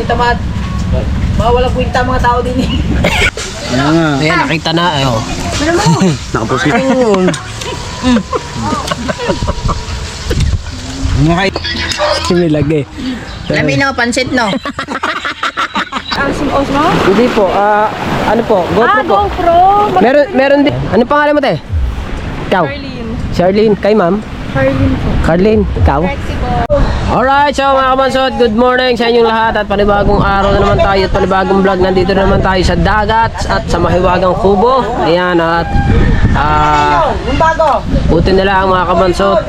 Hindi tamad. Mawala kwenta mga tao din eh. Yan nga. Ayan, nakita na. Ayaw. Nakapos na yun. Sinilagay. Labi na, pansit no. Ang simos mo? Hindi po. Ano po? GoPro po. GoPro. Meron din. Ano pangalan mo, te? Ikaw? Charlene. Charlene. Kay ma'am? Charlene po. Carlene. Ikaw? Rexy po. Alright, so mga kabansot, good morning sa inyong lahat at panibagong araw na naman tayo at panibagong vlog. Nandito na naman tayo sa dagat at sa mahiwagang kubo. Ayan at buti nila ang mga kabansot.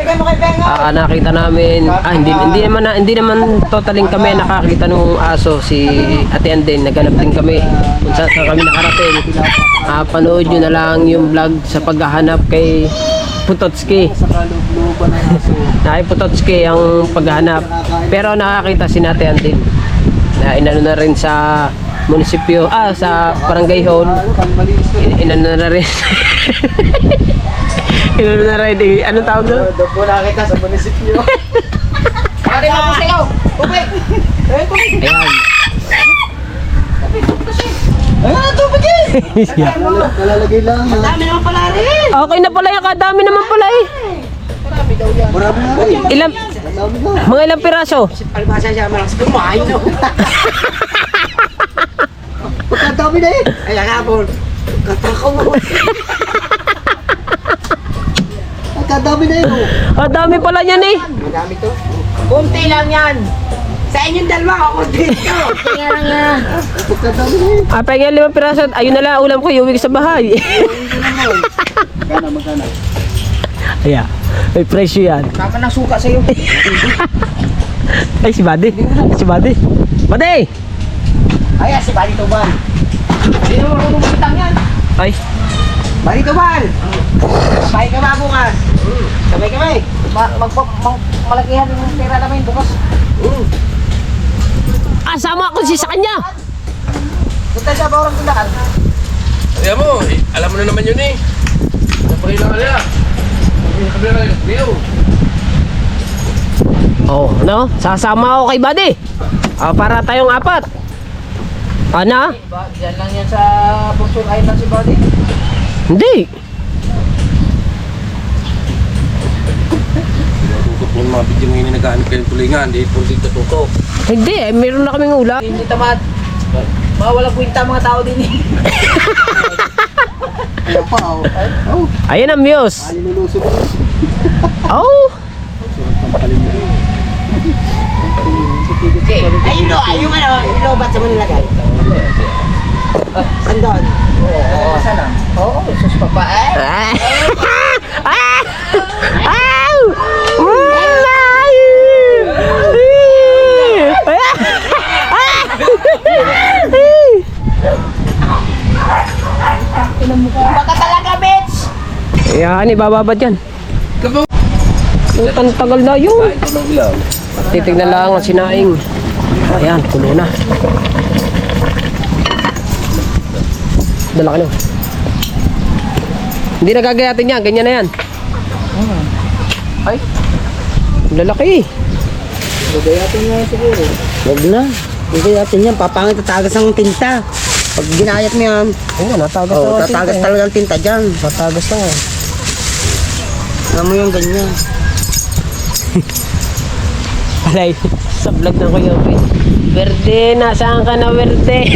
Nakita namin, hindi naman totaling kami nakakita nung aso, si Ate Anden. Naghanap din kami kung saan kami nakarating. Panood nyo na lang yung vlog sa paghahanap kay Putotski. Kay Putotski ang paghahanap. Pero nakakita si Ate Anden. Inano na rin sa munisipyo, sa barangay hall. Inano na rin. Inano na rin. Anong tawag doon? Doon po nakita sa munisipyo. Pare mo po sa'yo. Tubig. Ayan. Ay, tubig eh! Nalalagay lang. Dami naman pala rin. Okay na pala yan. Kadami naman pala eh. Marami na rin. Ilang, mga ilang piraso? Almasa siya malakas kumain no. Pagkadami na eh. Ay, nakapon. Katakaw mo. Pagkadami na eh. Dami pala yan eh. Madami to. Kunti lang yan. Sa inyong dalawa, kunti to. Kaya lang nga. Pagkadami na eh. Pengen 5 piraso. Ayun na lang ulam ko. Iuwi ko sa bahay. Magkano? Ayan. May presyo yan. Tama ng suka sa'yo. Ay, si Buddy. Si Buddy. Buddy! Ay, si Bali Tubal. Hindi mo marunong bintang yan. Ay. Bali Tubal. Sabay ka ba bukas? Sabay ka ba eh. Malakihan yung pera namin bukas. Sama ako sa kanya. Punta siya ba orang tindakan? Ayan mo, alam mo na naman yun eh. Napagay lang alaya. Kapila lang yung video. Oh, no? Sasama ako kay Buddy. Para tayong 4. Ano? Diyan lang yan sa Punsur Island si Bali. Hindi. Tutok yung mga video ngayon na naghahanap kayong tulingan. Di po dito tutok. Hindi eh. Meron na kaming ulam. Hindi tamad. Mawala kwenta mga tao din eh. Ayan pa oh. Ayan ang Muse. Alinulusog. Oh. Ayun o, yung ano, yung lobat sa mga nilagay. Sandon. Oo, sana. Oo, sus pa pa eh. Baka talaga, bitch! Yan, ibababad yan. Ang tagal na yun. Titignan lang ang sinaing. Ayan, kulo na. Dala ka na. Hindi nagagayatin yan, ganyan na yan. Ay, lalaki. Gagayatin nga siguro. Huwag na. Gagayatin yan. Papangit tatagas ang tinta. Pag ginayat mo yan, Ayan, natagas oh, na. tatagas talaga ang tinta dyan. Natagas na nga. Alam mo yung ganyan. Alay, sa vlog ng Kuya Ubi. Verde, nasaan ka na, Verde?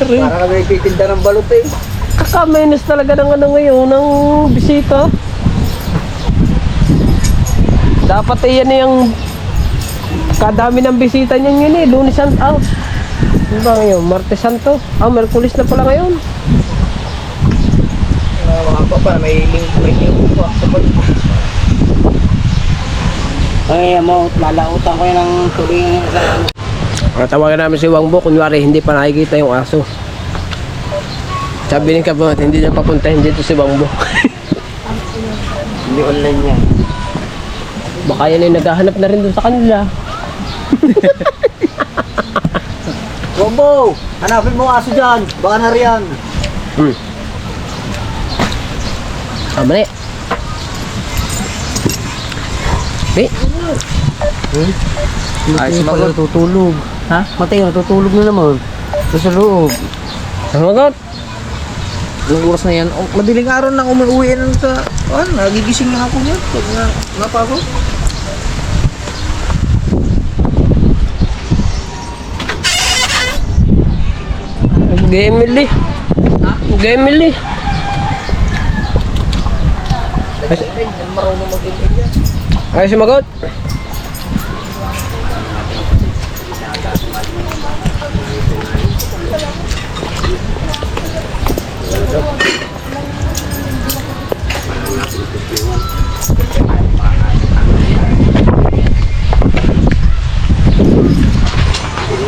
Para kami nagtitinda ng balot eh. Kakamenos talaga ng ano ngayon, ng bisita. Dapat yan yung kadami ng bisita niyan yun eh. Lunes Santo. Ano ba ngayon? Martes Santo? Merkulis na pala ngayon. Mga pa, may linggo pa. Ay, mo, lalautan ko yan ng tulingan sa Tawagan namin si Wangbo, kunyari hindi pa nakikita yung aso. Sabi ni Kabot, hindi na papuntahin dito si Wangbo. Hindi online yan. Baka yan ay naghahanap na rin doon sa kanila. Wombo! Hanapin mo aso dyan. Baka nariyan. Mali. Eh, Ay, Mateo pala sumagot. natutulog. Ha? Mateo, natutulog na naman. Doon sa loob. sumagot. Anong oras na yan? Oh, madaling araw na umuwi na sa... nagigising na ako niya. Pag napako. Gemily. Gemily. Ay, sumagot.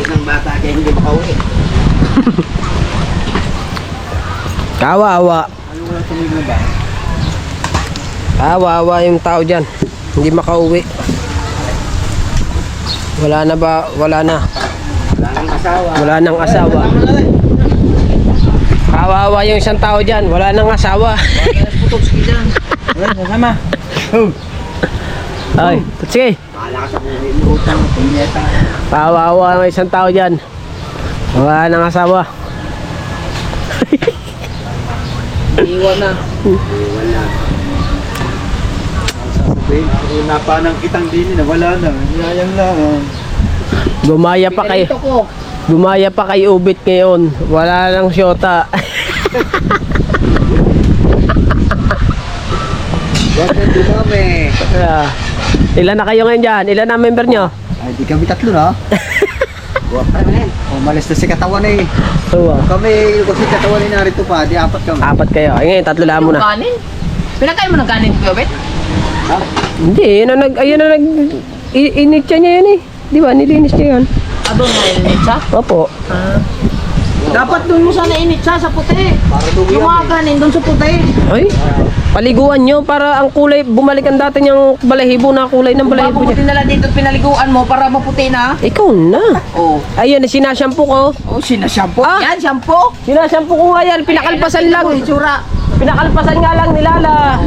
Ng bata kaya hindi makauwi. Kawawa. Ano wala tuloy na ba? Kawawa yung tao dyan. Hindi makauwi. Wala na ba? Wala na. Wala nang asawa. Wala nang asawa. Kawawa yung isang tao dyan. Wala nang asawa. Kasama. Ay, sige. Bahala ka sa buhay mo. Utang, punyeta. Kawawa yung isang tao dyan. Wala nang asawa. Iwan na. Wala. Sasabihin, una pa ng kitang dini na wala na. Sayang lang. Gumaya pa kay Ito ko. Gumaya pa kay Ubit ngayon. Wala nang syota. Welcome to kami. Ilan na kayo ngayon dyan? Ilan na member nyo? Ay, di kami tatlo na. Umalis na si katawan eh. Oo. Kami, kasi katawan ni narito pa, di apat kami. Apat kayo. Ay ngayon, tatlo lang muna. Kanin? Pinakain mo ng kanin, Kuya Bet? Hindi, ayun na init siya niya yan eh. Di ba? Nilinis niya yan. Doon na init siya? Opo. Dapat doon mo sana init siya sa puti. Para dugo Yung mga yan kanin doon sa puti. Ay, paliguan nyo para ang kulay, bumalik ang dati niyang balahibo na kulay ng balahibo niya. Bago mo dinala dito pinaliguan mo para maputi na. Ikaw na. Oh. Ayun, sinashampoo ko. Oh, sinashampoo. Ah! Yan, shampoo. Sinashampoo ko nga yan. Pinakalpasan lang. Itsura. Pinakalpasan nga lang nilala.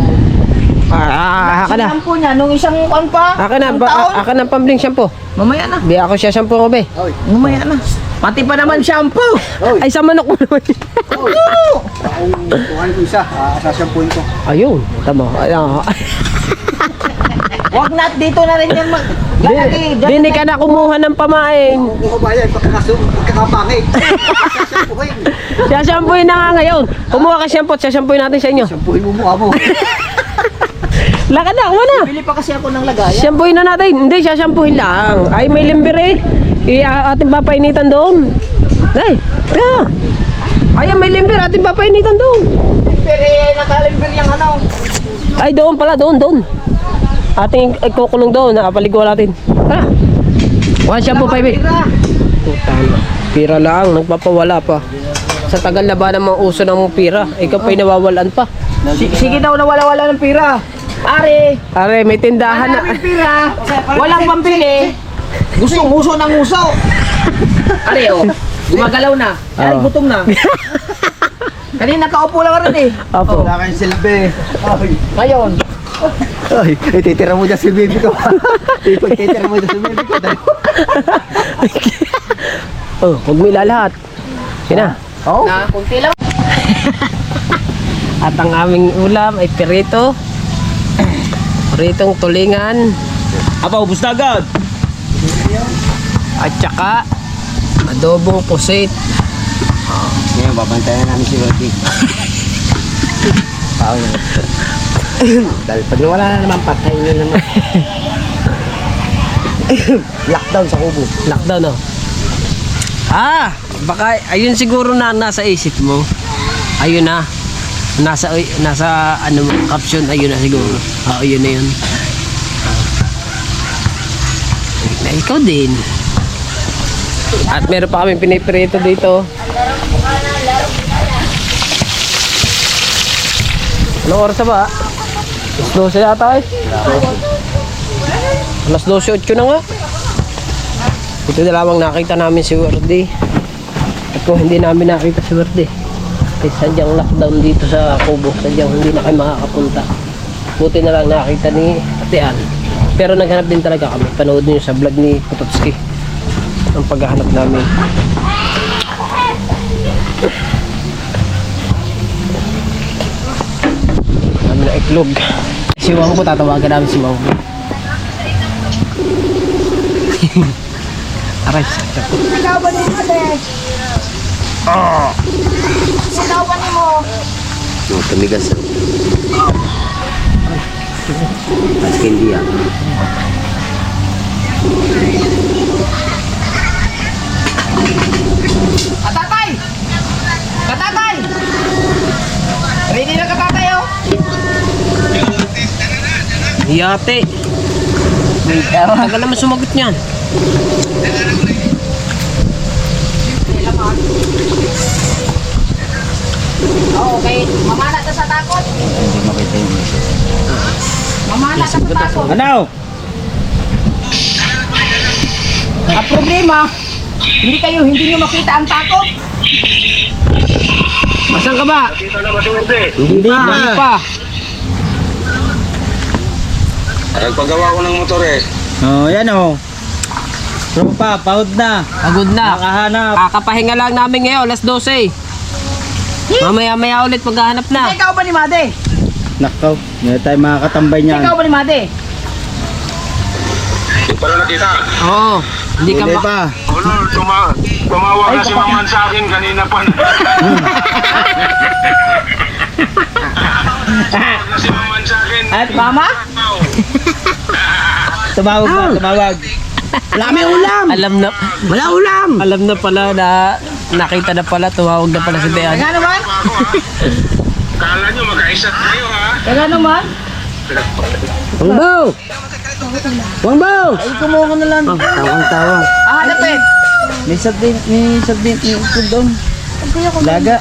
Haka na. Shampoo niya nung isang kuan pa. Haka na. isang taon. Haka na pambling shampoo. Mamaya na. Di ako siya shampoo ko be. Mamaya na. Pati pa naman shampoo. Ay, sa manok mo naman. Kuhan ko isa, sasampuin ko. Ayun. Tama. Wag na dito na rin yan mag... Dini ka na kumuha ng pamain. Kung ko ba yan, pagkakapangit. Sasampuin. Sashampooin na nga ngayon. Kumuha ka shampoo at sashampooin natin sa inyo. Sampuin mo mukha mo. Lakad na, kuha na. Bili pa kasi ako ng lagayan. Shampooin na natin. Hindi, sashampooin lang. Ay, may limber eh. Ating papainitan doon. Ay, kaya. Ay, may limber. Ating papainitan doon. Pero nakalimber yung ano. Ay, doon pala. Doon. Ating kukulong doon. Nakapaliguan natin. Tara. One shampoo, 5 eh. Pira lang. Nagpapawala pa. Sa tagal na ba namang uso ng pira? Ikaw pa'y nawawalan pa. Sige daw na wala-wala ng pira. Are, May tindahan na. maraming pira. Walang pambili. Gustong-uso ng uso. Are, oh. Gumagalaw na. Ay, Oo. gutom na. Kanina kaupo lang rin eh. Opo. Wala kayong silbi. Ngayon. Ay, ititira mo dyan si baby ko. Ititira mo dyan si baby ko. Oh, huwag mo ilalahat. Sina. Oh? Na, kunti lang. At ang aming ulam ay pirito. Piritong tulingan. Apa, ubus na agad. At saka adobong pusit. Ngayon, babantayan namin si Roddy. Dahil pag nawala na naman, patay na naman. Lockdown sa kubo. Lockdown, no? Baka ayun siguro na nasa isip mo. Ayun na. Nasa ano mo, caption, ayun na siguro. Ayun na yun. Na ikaw din. At meron pa kami pinipirito dito. Anong oras na ba? Alas 12 yata eh. Alas 12:08 na nga. Ito na lamang nakita namin si Werdy. At kung hindi namin nakita si Werdy, eh, sadyang lockdown dito sa Kubo. Sadyang hindi na kayo makakapunta. Buti na lang nakita ni Ate Ann. Pero naghanap din talaga kami. Panood niyo sa vlog ni Pototski ang paghahanap namin. Kami na iklog. Si Wang po, tatawagan namin si Wang po. Aray, sakit po. Sinawan mo ate. Sinawan mo. No, tumigas. At hindi yan. Katatay! Katatay! Ready na katatay oh? Yate. Tagal naman sumagot niyan. Oo, okay. Mamala ka sa takot. Hindi makita yung miso. Mamala ka sa takot. Ano? Ang problema, hindi nyo makita ang takot. Masan ka ba? Hindi Hindi pa. Nagpagawa ko ng motor eh. Oh, yan oh. Tropa, pahod na. Pagod na. Nakahanap. Kakapahinga lang namin ngayon, alas 12. Mamaya-maya ulit maghahanap na. Ikaw ba ni Made? Nakaw, hindi tayo makakatambay niyan. Ikaw ba ni Made? Hindi pala nakita. Oo. Hindi ka Hindi ma... pa. Tumawa na si Maman sa akin kanina pa. Na si Maman sa akin. At mama? Tumawag ba? Tumawag. Wala may ulam. Wala ulam. Alam na pala na nakita na pala, tumawag na pala si Dean. Kaya naman? Kala nyo magkaisa tayo ha. Kaya naman? Wangbaw! Wangbaw! Ay, kumuha ka na lang. Tawang-tawang. Hanapin. May sabdin yung doon. Laga.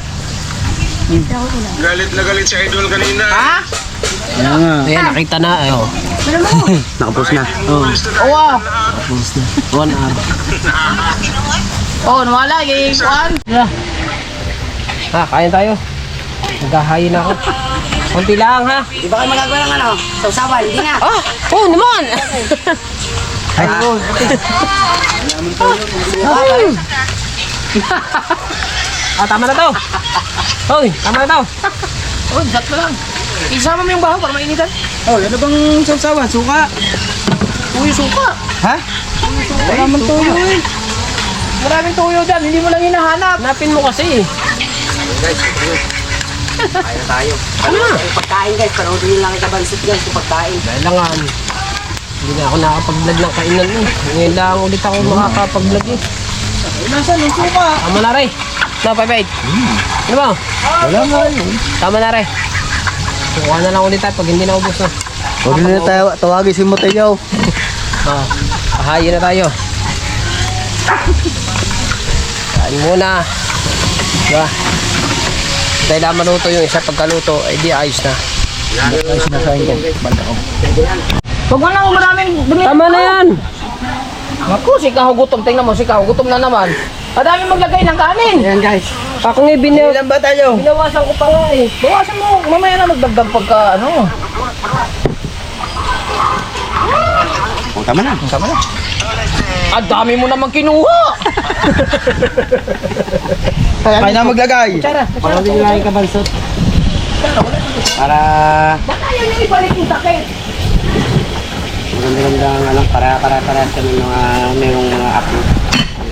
Galit na galit si Idol kanina. Ha? Yan nga. Ayan, nakita na. Ayun. Nakapos na. Oo. Oo. Tapos na. 1 hour. Oh, nawala. Yung kuhan. Ha, kain tayo. Naghahayin ako. Konti lang ha. Di ba kayo magagawa ng ano? Sausawan, hindi nga. Ah! Oo naman! Ay, oh. Tama na to. Hoy, tama na to. Oh, dak na lang. Isama mo yung baho para mainitan. Oh, ano bang sausawan? Suka? Tuyo suka. Ha? Wala man tuyo eh. Maraming tuyo dyan. Hindi mo lang hinahanap. Hanapin mo kasi. Kain na tayo. Ano na? Pagkain guys, panoodin nyo lang kay Kabansit guys kung pagkain. Kailangan. Hindi na ako nakakapag-vlog ng kainan eh. Ngayon lang ulit ako makakapag-vlog eh. Nasaan yung suka? Tama na rin. No, Pepet. Ano ba? Wala nga yun. Tama na rin. Kukuha na lang ulit tayo pag hindi na ubos na. Huwag na tayo, tawagin si Mateo. Pahayin na tayo. Kain muna. Diba? Dahil lang maluto yung isa, pagkaluto, ay di ayos na. Ayos na sa akin. Huwag mo lang maraming bumili. Tama na yan! Naku, si Kaho gutom. Tingnan mo, si Kaho gutom na naman. Madami maglagay ng kanin. Ayan guys. Ako nga Ilan ba tayo? Binawasan ko pa nga eh. Bawasan mo. Mamaya na magdagdag pagka ano. Oh, tama na. Tama na. Ang dami mo naman kinuha. Kaya na maglagay. Tara. Para din lang yung Kabansit. Para Ba't ayaw niyo ibalik yung takit? maganda-ganda ang alam. Para kami mga mayroong mga upload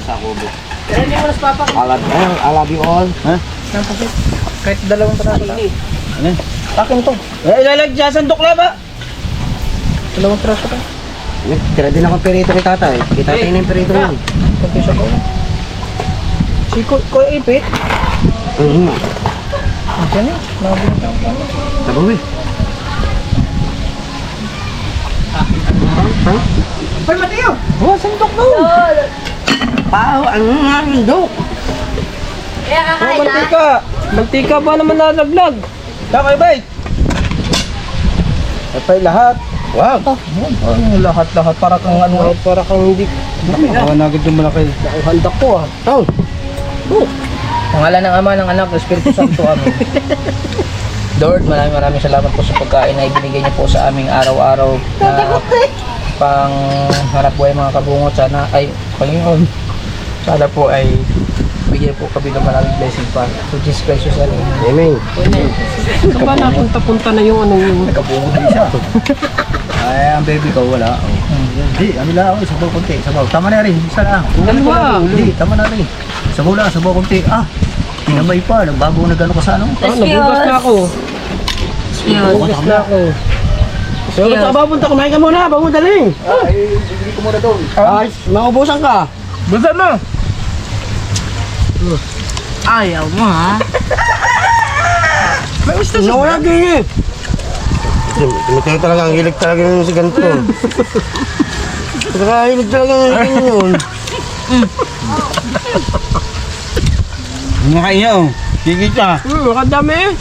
sa kubo. Pero hindi mo nas papak. I love you all. Ha? Kahit dalawang peraso lang. Ano? Akin to. Ilalagyan sa sandok na ba? Dalawang peraso ka. Tira din ako perito kay tatay. Kita tayo na yung perito mo. Pagkisa ko. Si ko ipit. Diyan eh. Nabunta ko. Nabawi. Hoy, Mateo! Oh, sandok mo. Pao, ang sandok. Oh, mantika! Mantika ba naman nalaglag? Takay bay. Patay lahat. Wow. Lahat-lahat para kang ano. Para kang hindi... Ako na agad yung malaki. Handa ko ah. Oh. Pangalan ng Ama, ng Anak, ng Espiritu Santo. Amen. Lord, maraming salamat po sa pagkain na ibinigay niyo po sa aming araw-araw na pang hanap buhay mga kabungot. Sana ay, Panginoon, sana po ay bigyan po kami ng maraming blessing pa. So, Jesus Christ sa atin. Amen. Ito ba napunta-punta na yung ano yung... Nagkabungot din siya. Ay, ang baby ko wala. Hindi, ano lang ako, sabaw konti. Sabaw. Tama na rin, isa lang. Dalawa. Hindi, tama na rin. Sabaw lang, sabaw konti. Ah, tinamay pa. Nagbago na gano'n ka sa ano. nabugas na ako. Nabugas na ako. So, ito ba punta, kumain ka muna, bago daling. Ay, bibili ko muna doon. Ay, maubusan ka. Busan mo. Ayaw mo ha? May gusto siya. Nawala din eh. Tumatay talaga, ang hilig talaga ng si ganito. Hilig talaga ng ganyan yun. Nakain niya oh. Kikita. Makadami eh.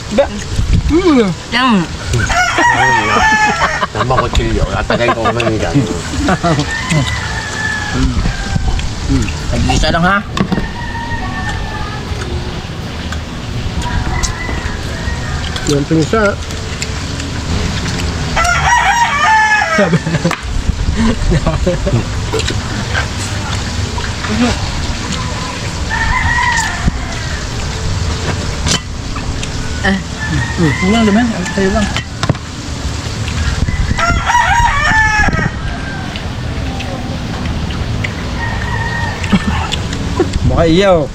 Yan. Tama ko chilyo, tatagay ko kumain dyan. Nag-isa lang ha. Yan pinsa. Kulang naman, tayo lang. Baka iyaw.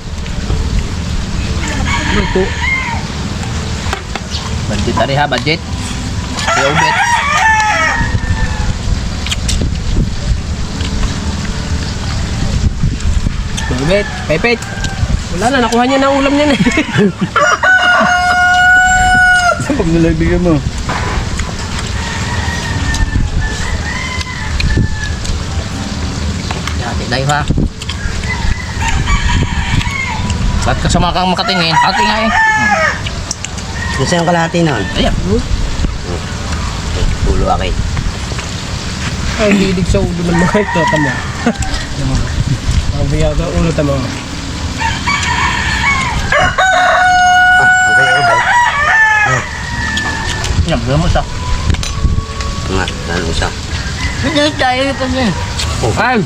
Ito. Budget tadi ha, budget. Kaya ubet. Ubet, pepet. Wala na, nakuha niya na ulam niya na. Pag nalagbigan mo. Yati tayo ha. Ba't kasama kang makatingin? Ate nga eh. Gusto yung kalahati nun? Ayan. Ulo akin. Ay, hilig sa ulo ng mga ito, tama. Ang biyaga, ulo tama. Okay, okay. Yan, gawin mo siya. Nga, ano siya? Hindi tayo ito niya. Ay!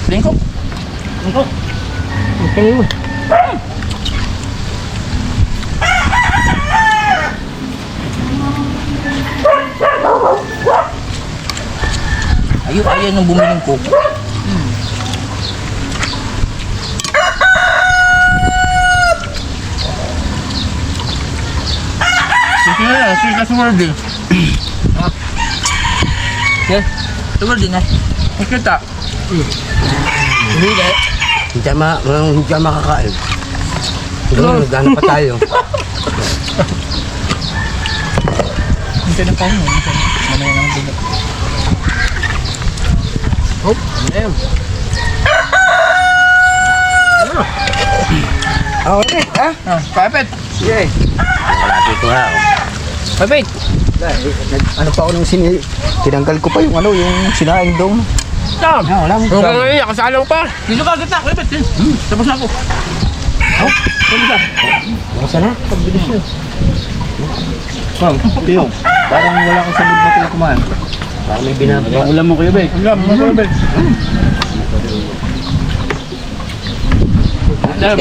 Lingkop. Lingkop. Okay mo. Ayaw nang bumili ng coke. Sige na, sige ka sa word eh. Okay, sa word eh. Nakita. Hindi. Hindi ka makakain. Nagdaan pa tayo. Hindi na tayo. Mamaya nang bigat. Hop, ayan. Okay, ha? Kapit. Sige. Kalahati ko ha. Pepet! Ano pa ako nung tinanggal ko pa yung sinaing dong. Stop! Wala mo. Huwag ka ngayon, kasalang pa. Dito ka kita, kapit. Tapos na ako. Basta na? Pagbilis yun. Pang, Pio. Parang wala kang sabog na kumain. Parang may binabay. Ang ulam mo kayo, Bek. Ulam mo kayo, Bek.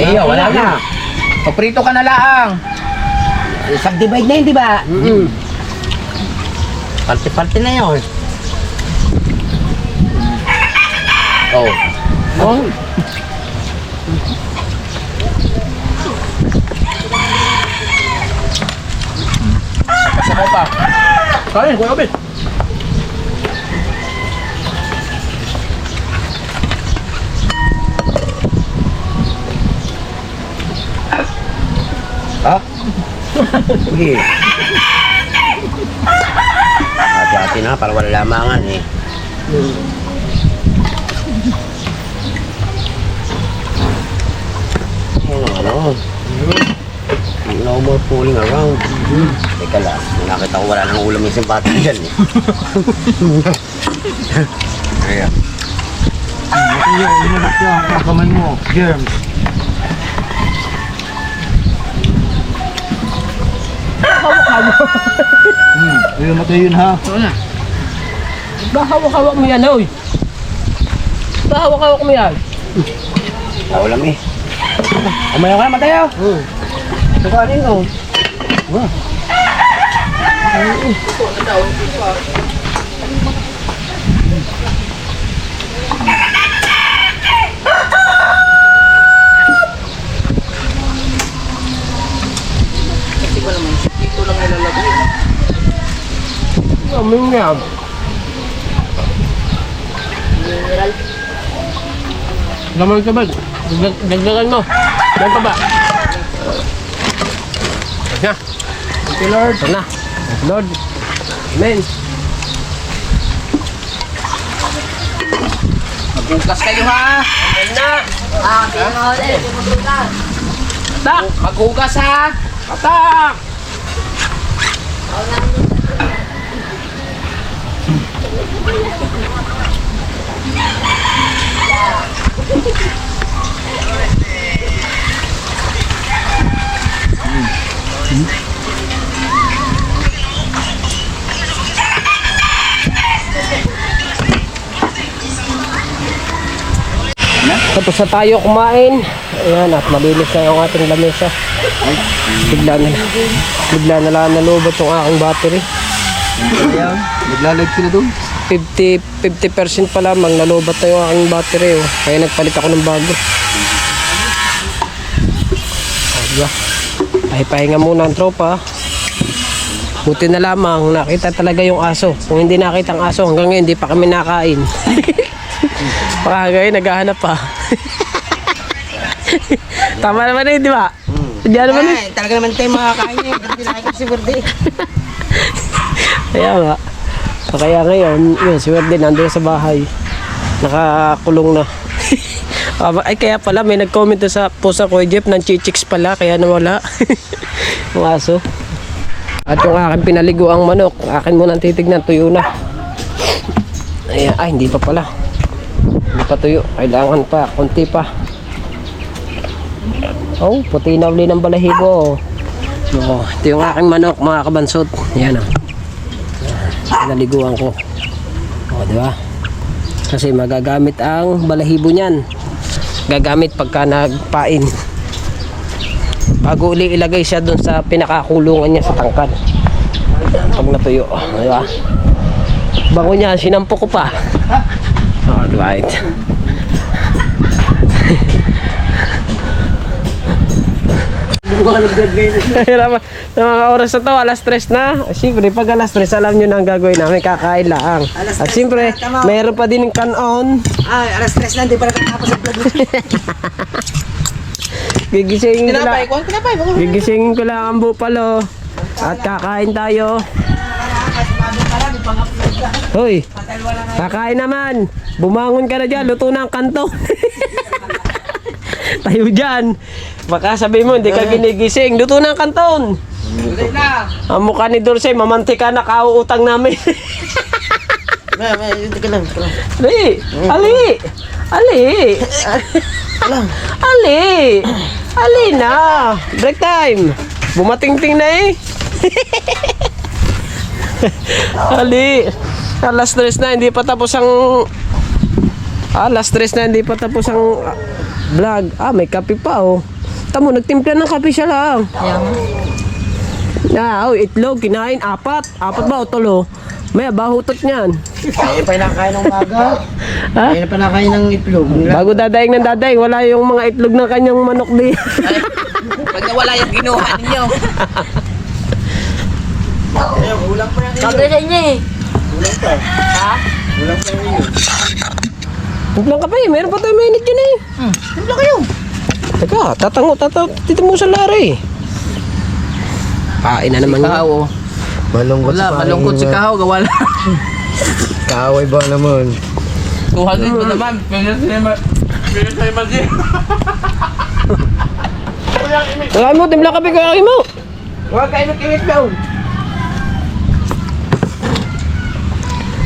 Teo, wala na. Paprito ka na lang. Subdivide na yun, di ba? Parte-parte na yun. Oh. Oh. Kasama pa. Kain, kuya Bek. Ha? Sige. Hati-hati na, para wala lamangan eh. Ano? No more fooling around. Teka lang, nakita ko wala nang ulam yung simpati dyan eh. Ayan. Iyo, inabot yan. Kamay mo. Germs. Ayun, matay yun ha. Bahawak-hawak mo yan, oy. Bahawak-hawak mo yan. Ulam eh. Umayaw ka na, matayo. Sukanin ko. Amin nga. Laman ka ba? Dagdagan mo. Yan pa ba? Yan. Thank you, Lord. Ito na. Lord. Amen. Maghugas kayo ha. Amen na. Tak. Maghugas ha. Atak! Tapos na tayo kumain. Ayan, at malinis na yung ating lamesa. Bigla na lang nalubot yung aking battery. Ayan, naglalag sila doon. 50% pa lamang nalubot na yung aking battery. Oh. Kaya nagpalit ako ng bago. Diba? Ay, pahinga muna ang tropa. Buti na lamang nakita talaga yung aso. Kung hindi nakita ang aso, hanggang ngayon hindi pa kami nakain. Baka ngayon naghahanap pa. Tama naman eh, di ba? Diyan naman eh. Ay, talaga naman tayo makakain niya. Hindi na ako si Verde. Kaya nga. Kaya ngayon, yun, si Werde nandun sa bahay. Nakakulong na. Ay, kaya pala, may nag-comment sa post ako, Jeff, ng chichicks pala, kaya nawala. Yung aso. At yung aking pinaliguang manok, akin muna titignan, tuyo na. Ayan, ay, hindi pa pala. Hindi pa tuyo, kailangan pa, konti pa. Oh, puti na uli ng balahibo. Oh, ito yung aking manok, mga kabansot. Yan o. Naliguan ko. O, di ba? Kasi magagamit ang balahibo niyan. Gagamit pagka nagpain. Bago uli ilagay siya dun sa pinakakulungan niya sa tangkad. Pag natuyo. Di ba? Bango niya, sinampo ko pa. Alright. Sa mga oras na to, alas 3 na. Siyempre, pag alas 3, alam nyo na ang gagawin namin, kakain lang. At siyempre, mayroon pa din yung kanon. Ay, alas 3 na, hindi pa nakatapos ang vlog. Gigisingin ko lang. Tinapay, Gigisingin ko lang ang bupalo. At kakain tayo. Hoy, kakain naman. Bumangon ka na dyan, luto na ang kanto. Tayo dyan. Baka sabi mo, hindi ka ginigising. Luto na ang kanton. Ang mukha ni Dulce, mamantika na kauutang namin. Hindi ka lang. Ali! Ali! Ali! Ali! Ali na! Break time! Bumatingting na eh! Ali! Alas 3 na, hindi pa tapos ang... Alas 3 na, hindi pa tapos ang vlog. Ah, may kape pa oh. Tamo, nagtimpla ng kape siya lang. Oh, itlog, kinain, 4 ba o tulo? May bahutot niyan. Ay, pa nakain ng umaga. Ha? Ay, pa nakain ng itlog. Bago dadaing ng dadaing, wala yung mga itlog ng kanyang manok di. Pag nawala yung ginuha ninyo. Ulang pa yan. Sabi sa inyo eh. Ulang pa. Ha? Ulang pa yan. Tumplang kape, meron pa tayo mainit dyan eh. Tumpla kayo. Teka, tito mo sa lari. Kain na naman Kahaw oh. Malungkot Wala, malungkot si Kahaw. Gawa lang. Kaaway ba naman? 200 pa naman. Pwede sa'yo mag-i. Kaya mo, timplang kape kaya mo. Huwag kayo nag-init daw.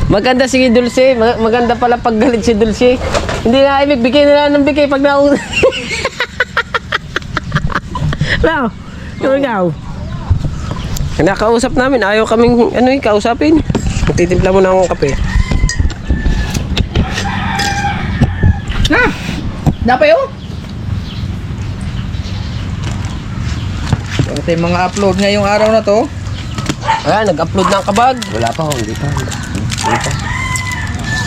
Maganda si Dulce, maganda pala pag galit si Dulce. Hindi na ibig, bigay na lang ng bigay pag nauna. Now, yung ikaw. Kinakausap namin, ayaw kaming kausapin. Magtitimpla mo na akong kape. Dapat yun? Ito yung mga upload ngayong araw na to. Ayan, nag-upload ng kabag. Wala pa, hindi pa.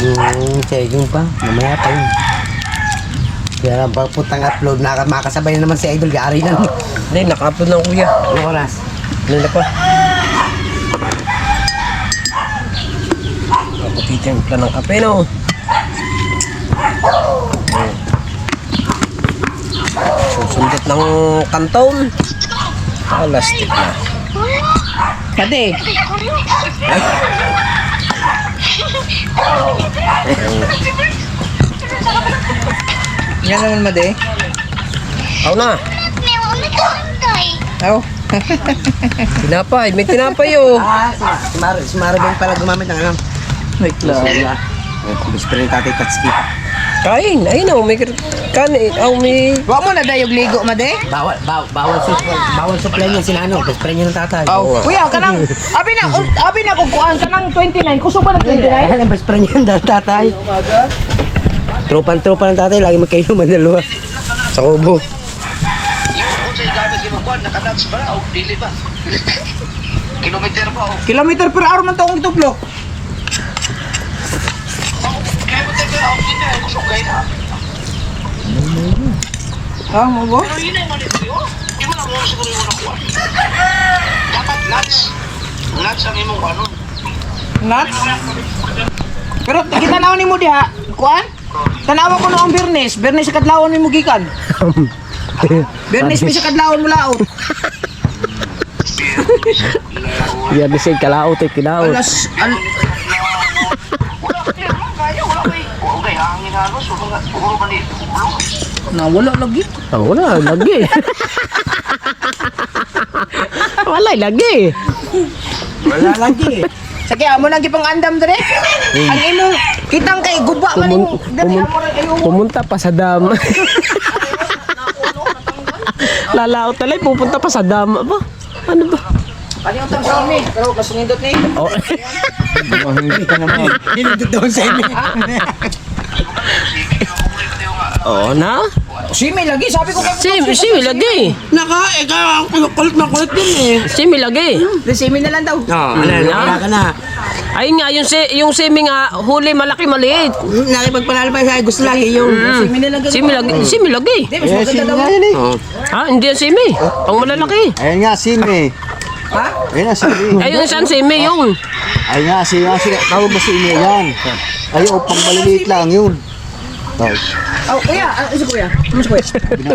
Yung seging pa, mamaya pa yun. Kaya lang pagputang upload, makasabay na naman si Idol Gary lang. Hindi, naka-upload ng kuya. Anong oras? Nila pa. Ako titimpla ng kape, no? Susundot ng kanton. Lastik na. Pati. Yan naman made. Ako na. Oh. Tinapay. May tinapay, oh. Si Maribel pala gumamit ng ano. May klala. Gusto rin tatay Tatsuki. Kain. Ayun, oh. May kanin. Oh, may... Huwag mo na dayog ligo, made. Bawal supply niya sila ano. Best friend niya ng tatay. Kuya, kanang, abi na kukuhaan, kanang 29. Kusog ba ng 29? Ang best friend niya ng tatay. Tropa ng tatay. Lagi magkainuman dalawa. Sa kubo. Kilometer per hour man taong ituplok. Mo ba? Nuts? Pero kita naon nimo diha, kuan? Tanawa ko noong Bernes, Bernes sa kadlawon nimo gikan. Bernes mi sa kadlawon mo laot. Yan na siya kalaot, eh. Kinaot. Wala lagi. Oh, wala. Lagi. Wala, lagi. Wala lagi. Sige, amo nang gipang andam dire. Ang imong kitang kay guba man imo. Dali amo ra kayo. Pumunta pa sa dam. Lalaot talay, pupunta pa sa dam. Aba, ano ba? Ano yung sa amin? Pero mas nindot ni. Oh. Hindi ka naman. Hinindot doon sa inyo. Oo na? Simi lagi, sabi ko Simi lagi. Kulit na kulit din eh. Simi lagi. Simi na lang daw. Wala ka na. Ayun nga, yung simi nga, huli malaki maliit. Nakipagpanalo pa siya, gusto lang yung Simi na lang. Simi lagi. Di, mas maganda daw. Ha? Hindi yan simi. Ang malalaki. Ayun nga, simi. Ha? Ayun nga, simi. Ayun saan simi yung. Ayun nga, tawag mo simi yan. Ayun, pang maliliit lang yun. Oh, kuya, ano si kuya? Ano si kuya?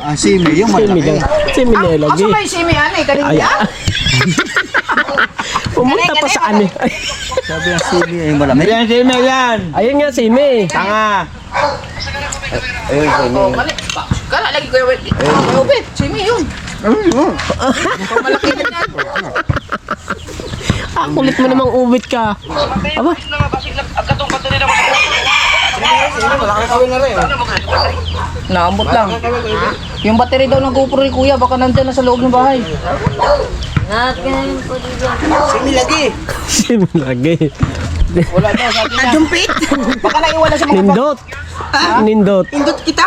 Ang simi, yung malaki. Simi na lagi. Asa ba yung simi ano eh? Kanina? Pumunta pa sa ano. Sabi ng simi, yung malaki. Yan, simi yan. Ayun nga simi. Tanga. Ayun, simi. Oh, mali. Kala lagi kuya. Ubit, simi yun. Malaki na yan. Ah, kulit mo namang ubit ka. Aba. Naambot lang. Yung battery daw ng GoPro ni kuya, baka nandyan na sa loob ng bahay. Simi lagi. Simi lagi. Wala daw, sabi niya. Jumpit. Baka naiwan na sa mga bag. Nindot. Nindot. Indot kita.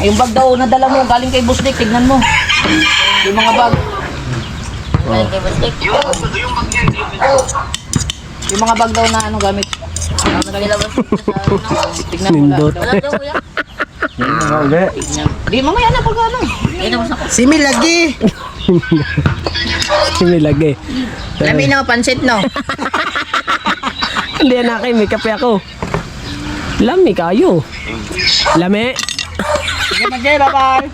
Yung bag daw nadala mo, galing kay Boss Dick, tignan mo. Yung mga bag. Yung mga bag daw na ano gamit. Tignan mo lang. Nindot. Di mamaya na pag ano. Simi lagi. Simi lagi. Lami na pansit no. Hindi na kayo, may kape ako. Lami kayo. Lami. Sige mag-gay, bye-bye.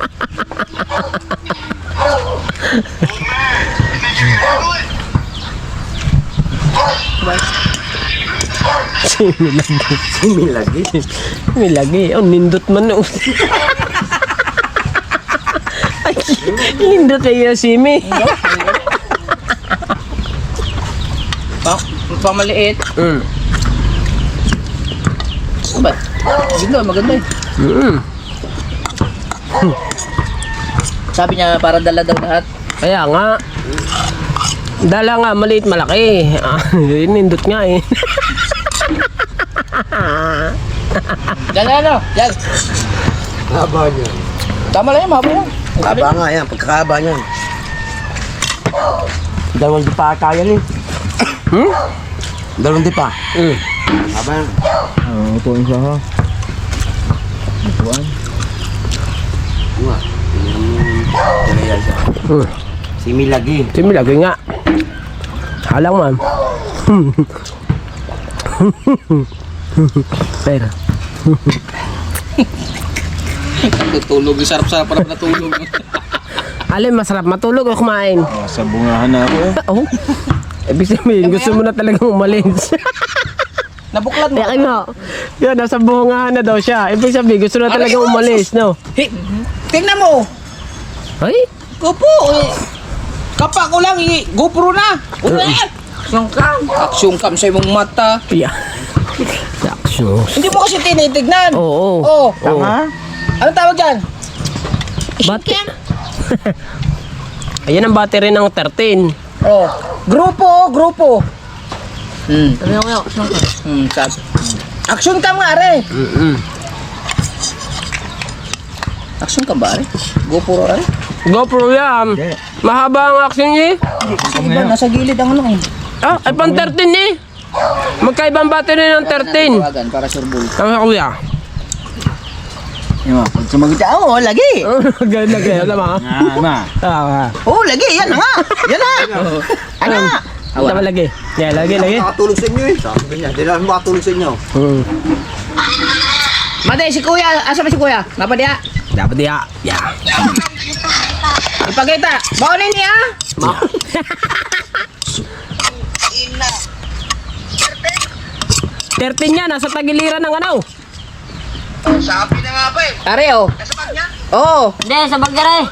Simi lagi. Simi lagi. Simi lagi. Oh, nindot man. Oh. Ay, nindot ay simi. Pamaliit. Ba't? Maganda, maganda eh. Sabi niya para dala daw lahat. Kaya nga. Dala nga, maliit malaki. Nindot nga eh. Yan ano? Yan. Haba niya. Tama lang yan, mahaba yan. Haba nga yan, pagkakahaba niyan. Dalawang di pa kaya ni. Dalawang di pa. Haba yan. Ito yung isa ha. Ituan. Nga. Tinaya siya. Similagi. Similagay nga. Halang man. Pero. Tutulog, sarap-sarap para natulog. Alin masarap matulog o kumain? Sa bungahan na ako eh. Oh. Ibig sabihin, gusto mo na talagang umalis. Nabuklat mo. Kaya mo. Yun, nasa buhungahan na daw siya. Ibig sabihin, gusto na talagang umalis, no? Tingnan mo. Ay? Gopo. Kapa ko lang, GoPro na. Action cam. Action cam sa imong mata. Yeah. Action. Hindi mo kasi tinitignan. Oo. Oh. Tama. Anong tawag dyan? Ayan ang battery ng 13. Oh. Grupo. Sabi. Action cam nga re. Action cam ba re? GoPro re? GoPro yan. Mahaba ang action niya. Iba, nasa gilid ang ano eh. Ah, ay pang 13 eh. Magkaibang battery ng 13. Tawagan para surbol. Tama kuya. Yung pag sumagot siya, oh, lagi. Ganda kayo, tama? Oh, lagi, yan na nga. Yan na. Ano? Tama lagi. Yeah, lagi. Makatulog sa inyo eh. Sabi niya, di naman makatulog sa inyo. Mate, si kuya. Asa ba si kuya? Napadiya. Dapat diya. Yeah. Ipakita. Baunin niya. 13 yan, nasa tagiliran ng ano. Sabi na nga ba eh. Are oh. Nasa bag niya. Oo. Hindi, sa bagdare.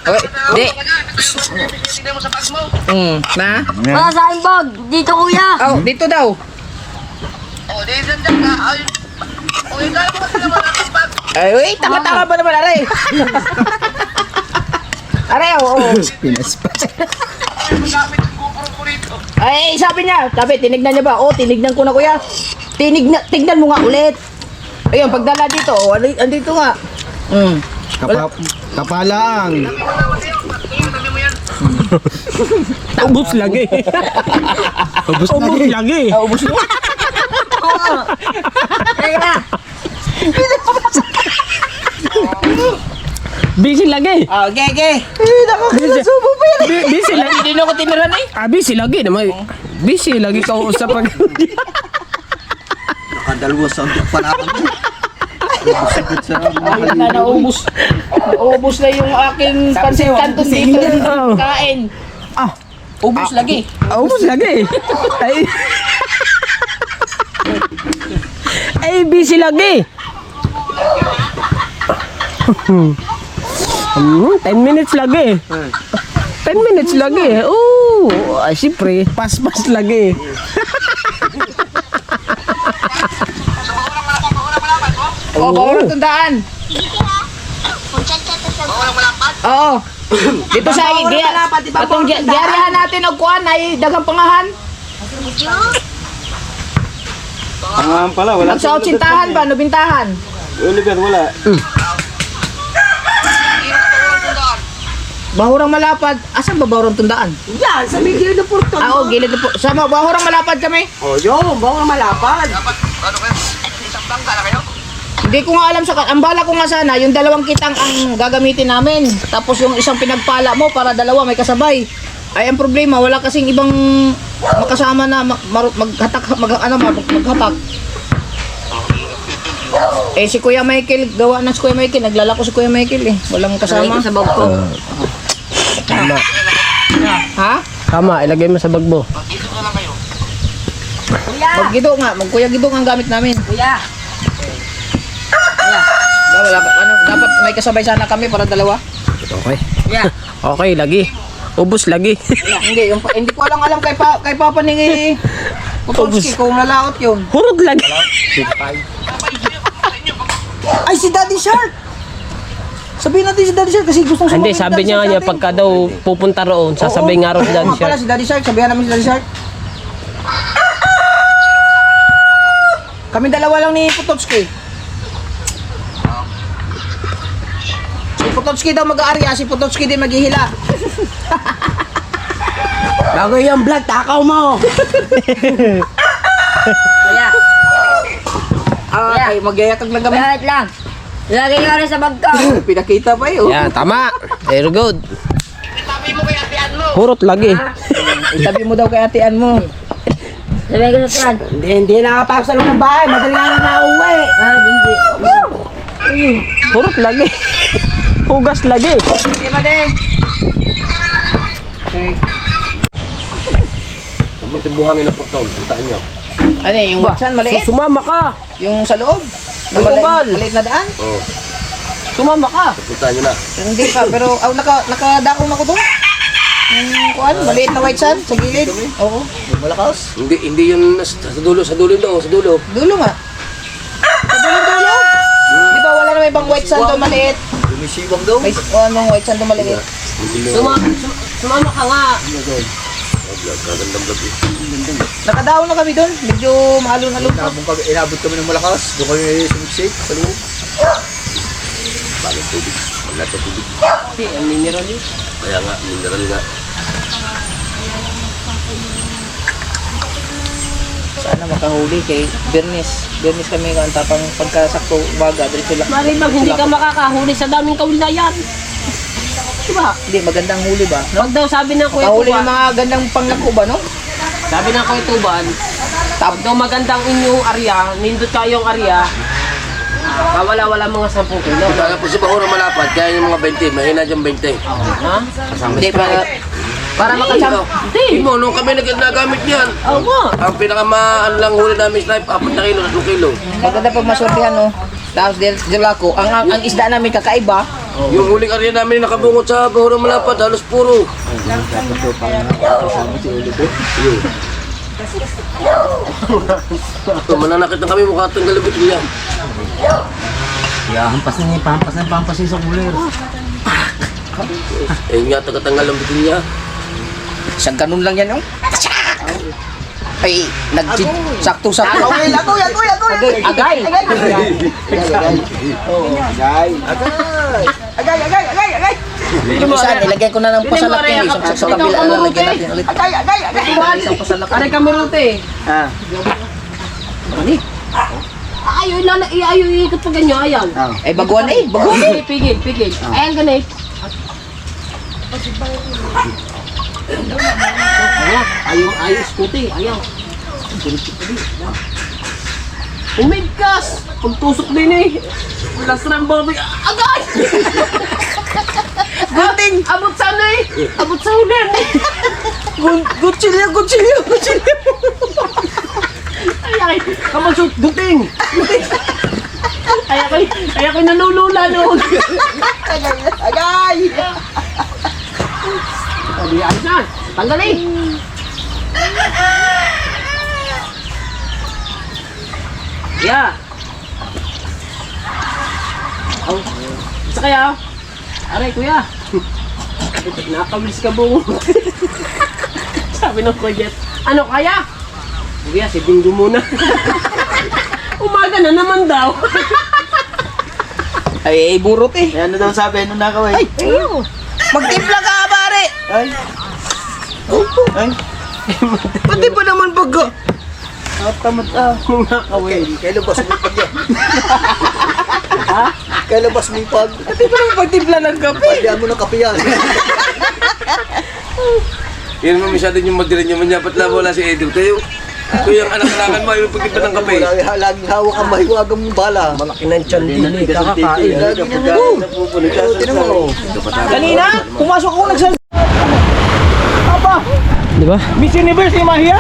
Di. Hindi mo sa bag mo. Na? Wala sa aking bag. Dito, kuya. Oh, dito daw. O, di dyan dyan ka. Ay, o, ikaw mo kasi naman ang bag. Ay, wait. Tanga-tanga ba naman, are? Are, oo. Magamit yung GoPro ko rito. Ay, sabi niya. Sabi, tinignan niya ba? Oh, tinignan ko na, kuya. Tignan mo nga ulit. Ayun, pagdala dito, oh, andito nga. Kapalang. Ubus lagi. Ubus lagi. Ubus mo. Busy lagi. Okay. Busy lagi. Hindi na ako tiniran eh. Busy lagi naman. Busy lagi ka usap pag... Nakadalawa sa untok pa naman. Sakit sa Ay, naubos. Naubos na yung aking pansit canton dito. Kain. Ubus lagi. Ubus lagi. Ay, busy lagi. 10 minutes lagi. 10 minutes lagi. Oh, ay siyempre, pas-pas lagi. Oh, bawal tundaan. Oo. Dito sa atong diaryahan natin og kuan ay daghang pangahan. Pangahan pala, wala. Sa otsintahan ba, nobintahan? Oliver, wala. Bahurang malapad. Asan ba bahurang tundaan? Yan, sa may gilid ng porton. Ah, gilid po. Sa bahurang malapad kami. Oh, yun, bawang malapad. Dapat, ano kayo? Isang bangka na kayo? Hindi ko nga alam ang bala ko nga sana, yung dalawang kitang ang gagamitin namin. Tapos yung isang pinagpala mo para dalawa may kasabay. Ay ang problema, wala kasing ibang makasama na maghatak. Eh si Kuya Michael, gawa na si Kuya Michael, naglalako si Kuya Michael eh. Walang kasama. Sa bag ko. Tama. Ha? Tama, ilagay mo sa bag mo. Dito na lang kayo. Maggido nga, magkuya gido nga ang gamit namin. Kuya. Dapat may kasabay sana kami para dalawa. Okay. Yeah. Okay, lagi. Ubus lagi. Hindi ko alam kay Papa ni Potolski kung nalaot yun. Hurog lagi. Ay, si Daddy Shark. Sabihin natin si Daddy Shark kasi gustong Hindi, sumama sabi niya nga niya pagka daw pupunta roon, sasabihin nga raw si Daddy Oo nga pala Shark. si Daddy Shark, sabihan namin si Daddy Shark. Kami dalawa lang ni Pototski. Si Pototski daw mag-aarya, si Pototski din maghihila. Bago yung vlog, takaw mo. Kuya, Ay, magyayatag lang kami. wait lang. Lagay ko rin sa bag ko. Pinakita pa yun. Yan, tama. Very good. Purot lagi. Itabi mo daw kay atian mo. Lagay ko sa tran. Hindi nakapasok sa loob ng bahay. Madali nga na nauwi. Hindi. Purot lagi. Hugas lagi. Hindi ba din? May buhangin ng portol. Puntaan nyo. Ano yung watsan maliit? Sumama ka. Yung sa loob? Yung kubal. Maliit na daan? Oo. Sumama ka. Puntaan nyo na. Hindi pa, pero nakadakong ako doon. Yung kuan, maliit na white sand sa gilid. Oo. Malakas. Hindi yun sa dulo daw. Sa dulo. Dulo nga. Sa dulo. Di ba wala naman ibang white sand doon maliit? Lumisibang daw. May anong white sand doon maliit? Sumama ka nga. Gagandang vlog eh. Nakadaon na kami doon. Medyo maalon-alon pa. Inabot kami ng malakas. Doon kami sumiksik sa loob. Bagay tubig. Wala to tubig. Si, mineral yun. Kaya nga, mineral nga. Sana makahuli kay Bernis. Bernis kami ang tapang pagkasakto umaga. Diretso lang. Marimag, hindi ka makakahuli sa daming kawilayan. Diba? Hindi, magandang huli ba? Pag daw sabi ng Kuya Makahuli ng Tuban, mga gandang panglako ba, no? sabi ng Kuya Tuban, pag daw magandang inyong arya, nindot kayong arya, wala mga 10 kilo. Kaya po si Bahuro malapad. Kaya yung mga 20. Mahina dyan 20. Ha? Hindi, para makasama. Hindi mo, nung kami nagamit yan. Oo. Ang pinakama, ano lang huli namin snipe, 4 na kilo, 3 kilo. Maganda pag masortihan, no? Tapos dilako, ang isda namin kakaiba. Yung huling area namin nakabungot sa Bahuro malapad, halos puro. Ito, mananakit na kami, mukha itong galabitin niya. Hampas sa kulir. Eh nga, tagatanggal ang bitin niya. Isang ganun lang yan, no? Ay, sakto-sakto. Agay! Agay. Yung isa, nilagyan ko na ng pasalak yun. Isang sa kabila na lagyan natin ulit. Isang pasalak. Aray kamerote. Ayaw iikot pa ganyan, ayaw. Ay, baguan eh. Baguan eh. Pigil. Ayan ganit. Ayaw, scooty, ayaw. Umigkas! Pagtusok din eh. Last ng baboy. Agay! Guting! Abot sa ano eh? Abot sa hulan eh. Gutsilyo. Ay, kamasot, guting! Ay, ako'y nanulula noon. Agay! Sabi, ayos na. Tanggalin. Yeah. Oh, isa kaya? Aray, kuya. Nakakabilis ka buong. Sabi ng kuya, ano kaya? Kuya, si Bingo muna. Umaga na naman daw. Ay, burot eh. Ano daw sabi nung nakaway? Magtimpla ka, pare! Ay. Pati pa naman baga. Tamad Nakaway. Kaya labas mo pag yan. Kaya labas mo pag. Pati pa naman pagtimpla ng kape. Pagdihan mo ng kape yan. Yan mo masyado yung madirin yung manyapat lang wala si Edo. Kayo yung anak-anakan mo, yung pagkita ng kape. Laging hawak ang mahiwagang mong bala. Malaki ng tiyan din eh. Kakakain. Lagi niya tinan mo. Kanina, pumasok ako nagsal... Di ba? Miss Universe ni Mahia!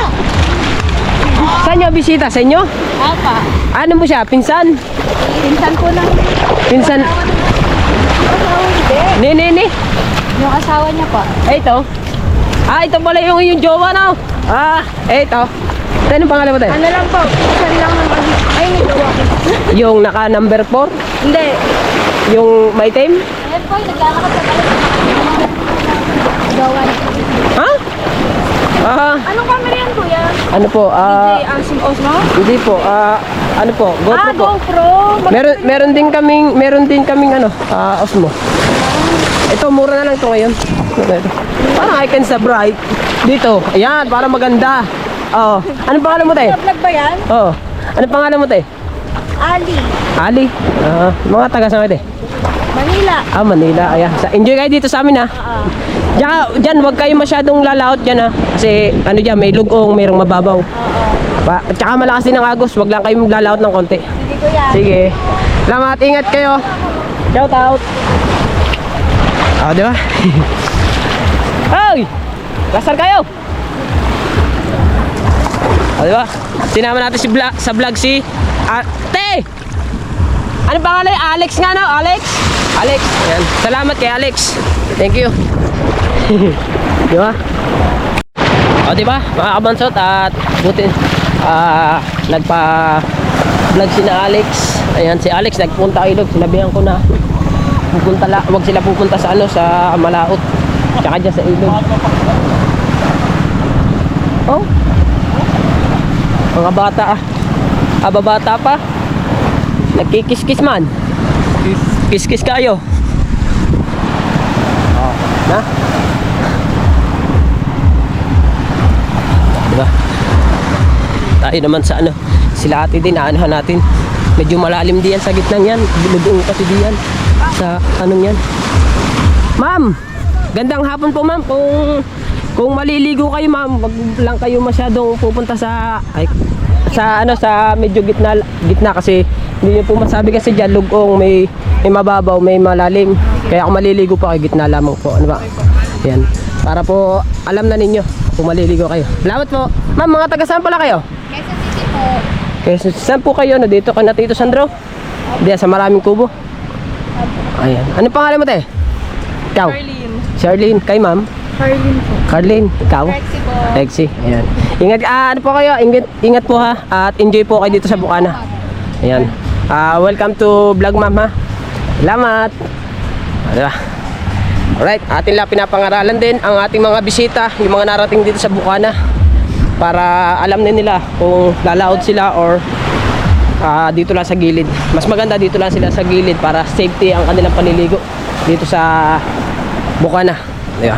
Saan niyo bisita? Sa inyo? Apa. Ano mo siya? Pinsan? Pinsan ko lang. Pinsan? Ni. Yung asawa niya pa. Ito. Ito pala yung jowa na. Ito. Ano pangalan mo tayo? Ano lang po. Pinsan lang naman. Ay, may gawa. Yung naka number 4? Hindi. Yung may time? Ay, Yan po, naglalakad sa tayo. Gawan. Ha? Anong camera yan, kuya? Ano po? DJ Asim Osmo? Hindi po. Ano po? GoPro po. GoPro. Meron din kaming ano, Osmo. Ito mura na lang to ngayon. Ito. Parang icon sa bright. Dito. Ayan, para maganda. Oo. Anong pangalan mo, te? Vlog ba yan? Oo. Anong pangalan mo, te? Ali. Ali. Mga taga saan kayo, te? Manila. Manila. Ayan. Enjoy kayo dito sa amin, ha? Diyan, wag kayo masyadong lalaot dyan, ha? Kasi, ano dyan, may lugong, mayroong mababaw. At saka malakas din ang agos. Wag lang kayo maglalaot ng konti. Sige, kuya. Sige. Salamat. Ingat kayo. Shout out. Di ba? Hoy! Lasar kayo! Di ba? Sinama natin sa vlog si Ate! Ano pangalan? Alex nga, no? Alex? Alex. Ayan. Salamat kay Alex. Thank you. Di ba? Di ba? Mga kabansot at buti nagpa-vlog si na Alex. Ayan, si Alex nagpunta ilog. Sinabihan ko na wag sila pupunta sa sa Malaot. Tsaka dyan sa ilog. Oh. Mga bata babata pa. Nagkikis-kis man. Kiss-kiss kayo. Na? Diba? Tayo naman sa sila ate din, aanahan natin. Medyo malalim diyan sa gitnang yan. Lugong kasi diyan. Sa yan. Ma'am, gandang hapon po, ma'am. Kung maliligo kayo, ma'am, wag lang kayo masyadong pupunta sa medyo gitna kasi hindi niyo po masabi kasi diyan lugong, may mababaw, may malalim. Kaya kung maliligo po kayo, gitna lamang po. Ano ba? Yan. Para po alam na ninyo kung maliligo kayo. Salamat po. Ma'am, mga taga saan pala kayo? Quezon City po. Quezon, saan po kayo? Dito ka na, Tito Sandro? Diyan sa Maraming Kubo. Ayan. Ano pangalan mo, te? Ikaw? Charlene. Charlene. Kay ma'am? Charlene po. Carlene. Ikaw? Rexy po. Rexy. Ayan. Ingat, ano po kayo? Ingat po, ha? At enjoy po kayo dito sa Bukana. Ayan. Welcome to vlog, ma'am, ha? Salamat. Diba? Alright. Atin lang pinapangaralan din ang ating mga bisita, yung mga narating dito sa Bukana, para alam na nila kung lalaot sila or dito lang sa gilid. Mas maganda dito lang sila sa gilid para safety ang kanilang panliligo dito sa Bukana. Diba?